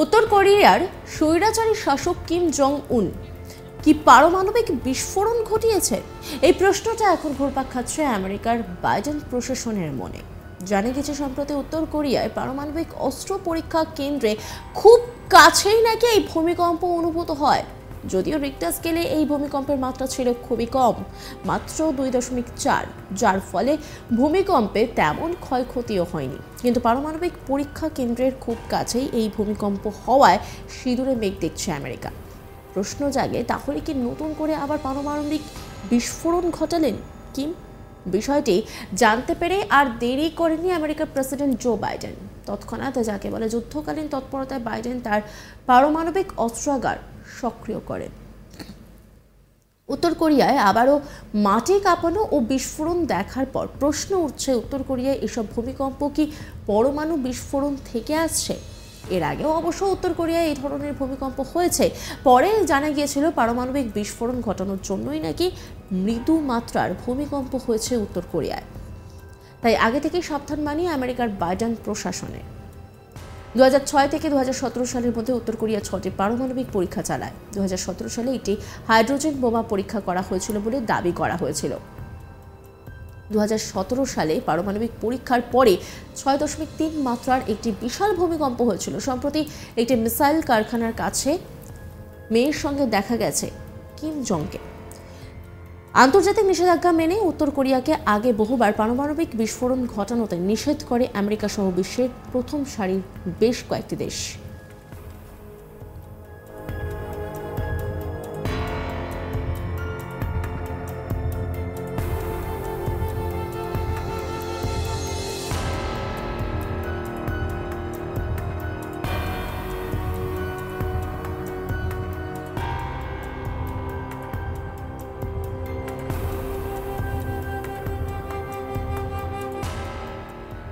উত্তর কোরিয়ার স্বৈরাচারী শাসক কিম জং উন কি পারমাণবিক বিস্ফোরণ ঘটিয়েছে? এই প্রশ্নটা এখন ঘুরপাক খাচ্ছে আমেরিকার বাইডেন প্রশাসনের মনে। জানা গেছে সম্প্রতি উত্তর কোরিয়ায় পারমাণবিক অস্ত্র পরীক্ষা কেন্দ্রে খুব কাছেই নাকি এই ভূমিকম্প অনুভূত হয়। যদিও রিক্টার স্কেলে এই ভূমিকম্পের মাত্রা ছিল খুবই কম, মাত্র 2.4, যার ফলে ভূমিকম্পে তেমন ক্ষয়ক্ষতিও হয়নি। কিন্তু পারমাণবিক পরীক্ষা কেন্দ্রের খুব কাছেই এই ভূমিকম্প হওয়ায় সিঁদুরে মেঘ দেখছে আমেরিকা। প্রশ্ন জাগে, তাহলে কি নতুন করে আবার পারমাণবিক বিস্ফোরণ ঘটালেন কিম? বিষয়টি জানতে পেরে আর দেরি করেনি আমেরিকার প্রেসিডেন্ট জো বাইডেন। তৎক্ষণাৎ যাকে বলে যুদ্ধকালীন তৎপরতায় বাইডেন তার পারমাণবিক অস্ত্রাগার সক্রিয় করেন। উত্তর কোরিয়ায় আবারও মাটি কাঁপানো ও বিস্ফোরণ দেখার পর প্রশ্ন উঠছে, উত্তর কোরিয়ায় এসব ভূমিকম্প কি পরমাণু বিস্ফোরণ থেকে আসছে? এর আগেও অবশ্য উত্তর কোরিয়ায় এই ধরনের ভূমিকম্প হয়েছে। পরে জানা গিয়েছিল পারমাণবিক বিস্ফোরণ ঘটানোর জন্যই নাকি মৃদু মাত্রার ভূমিকম্প হয়েছে উত্তর কোরিয়ায়। তাই আগে থেকেই সাবধান মানিয়ে আমেরিকার বাইডেন প্রশাসনে 2006 থেকে 2017 সালের মধ্যে উত্তর কোরিয়া 6টি পারমাণবিক পরীক্ষা চালায়। 2017 সালে একটি হাইড্রোজেন বোমা পরীক্ষা করা হয়েছিল বলে দাবি করা হয়েছিল। 2017 সালে পারমাণবিক পরীক্ষার পরে 6.3 মাত্রার একটি বিশাল ভূমিকম্প হয়েছিল। সম্প্রতি একটি মিসাইল কারখানার কাছে মেয়ের সঙ্গে দেখা গেছে কিম জংকে। আন্তর্জাতিক নিষেধাজ্ঞা মেনে উত্তর কোরিয়াকে আগে বহুবার পারমাণবিক বিস্ফোরণ ঘটানোতে নিষেধ করে আমেরিকা সহ বিশ্বের প্রথম সারির বেশ কয়েকটি দেশ।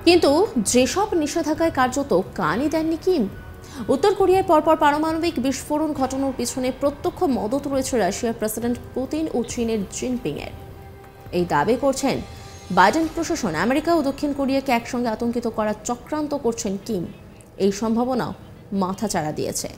কিন্তু যেসব নিষেধাজ্ঞায় কার্যত কানই দেননি কিম। উত্তর কোরিয়ায় পরপর পারমাণবিক বিস্ফোরণ ঘটানোর পিছনে প্রত্যক্ষ মদত রয়েছে রাশিয়ার প্রেসিডেন্ট পুতিন ও চীনের জিনপিং এর। এই দাবি করছেন বাইডেন প্রশাসন। আমেরিকা ও দক্ষিণ কোরিয়াকে একসঙ্গে আতঙ্কিত করার চক্রান্ত করছেন কিম। এই সম্ভাবনাও মাথাচাড়া দিয়েছে।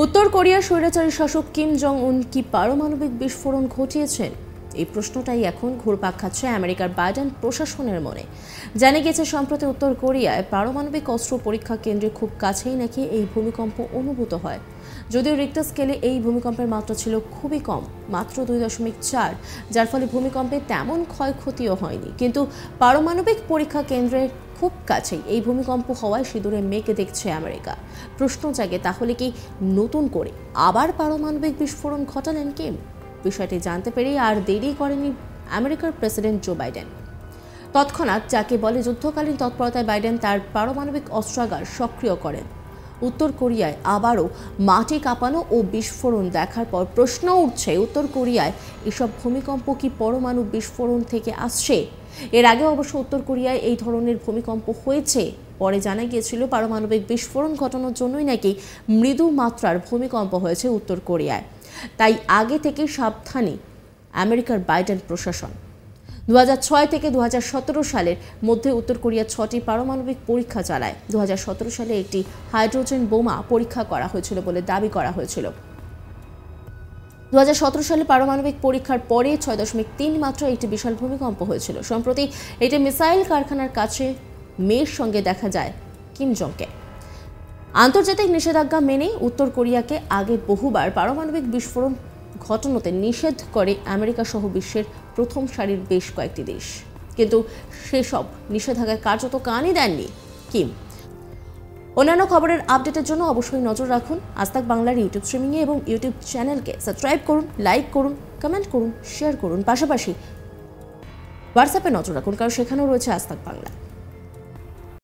উত্তর কোরিয়ার স্বৈরাচারী শাসক কিম জং উন কি পারমাণবিক বিস্ফোরণ ঘটিয়েছেন? এই প্রশ্নটাই এখন ঘুরপাক খাচ্ছে আমেরিকার বাইডেন প্রশাসনের মনে। জানা গেছে সম্প্রতি উত্তর কোরিয়ায় পারমাণবিক অস্ত্র পরীক্ষা কেন্দ্রে খুব কাছেই নাকি এই ভূমিকম্প অনুভূত হয়। যদিও রিক্টার স্কেলে এই ভূমিকম্পের মাত্রা ছিল খুবই কম, মাত্র 2.4, যার ফলে ভূমিকম্পে তেমন ক্ষয়ক্ষতিও হয়নি। কিন্তু পারমাণবিক পরীক্ষা কেন্দ্রের খুব কাছেই এই ভূমিকম্প হওয়ায় সিঁদুরে মেঘে দেখছে আমেরিকা। প্রশ্ন জাগে, তাহলে কি নতুন করে আবার পারমাণবিক বিস্ফোরণ ঘটালেন কিম? বিষয়টি জানতে পেরে আর দেরি করেনি আমেরিকার প্রেসিডেন্ট জো বাইডেন। তৎক্ষণাৎ যাকে বলে যুদ্ধকালীন তৎপরতায় বাইডেন তার পারমাণবিক অস্ত্রাগার সক্রিয় করেন। উত্তর কোরিয়ায় আবারও মাটি কাঁপানো ও বিস্ফোরণ দেখার পর প্রশ্ন উঠছে, উত্তর কোরিয়ায় এসব ভূমিকম্প কি পরমাণু বিস্ফোরণ থেকে আসছে? এর আগে অবশ্য উত্তর কোরিয়ায় এই ধরনের ভূমিকম্প হয়েছে। পরে জানা গিয়েছিল পারমাণবিক বিস্ফোরণ ঘটানোর জন্যই নাকি মৃদু মাত্রার ভূমিকম্প হয়েছে উত্তর কোরিয়ায়। তাই আগে থেকে সাবধানী আমেরিকার বাইডেন প্রশাসন। 2006 থেকে 2017 সালের মধ্যে উত্তর কোরিয়া 6টি পারমাণবিক পরীক্ষা চালায়। 2017 সালে একটি হাইড্রোজেন বোমা পরীক্ষা করা হয়েছিল বলে দাবি করা হয়েছিল। 2017 সালে পারমাণবিক পরীক্ষার পরে 6.3 মাত্রার একটি বিশাল ভূমিকম্প হয়েছিল। সম্প্রতি এটি মিসাইল কারখানার কাছে মেয়ের সঙ্গে দেখা যায় কিম জংকে। আন্তর্জাতিক নিষেধাজ্ঞা মেনে উত্তর কোরিয়াকে আগে বহুবার পারমাণবিক বিস্ফোরণ ঘটানোতে নিষেধ করে আমেরিকা সহ বিশ্বের প্রথম সারির বেশ কয়েকটি দেশ। কিন্তু সেসব নিষেধাজ্ঞায় কার্যত কানই দেননি কিম। অন্যান্য খবরের আপডেটের জন্য অবশ্যই নজর রাখুন আজ তাক বাংলার ইউটিউব স্ট্রিমিংয়ে এবং ইউটিউব চ্যানেলকে সাবস্ক্রাইব করুন, লাইক করুন, কমেন্ট করুন, শেয়ার করুন। পাশাপাশি হোয়াটসঅ্যাপে নজর রাখুন, কারণ সেখানেও রয়েছে আজ তাক বাংলা।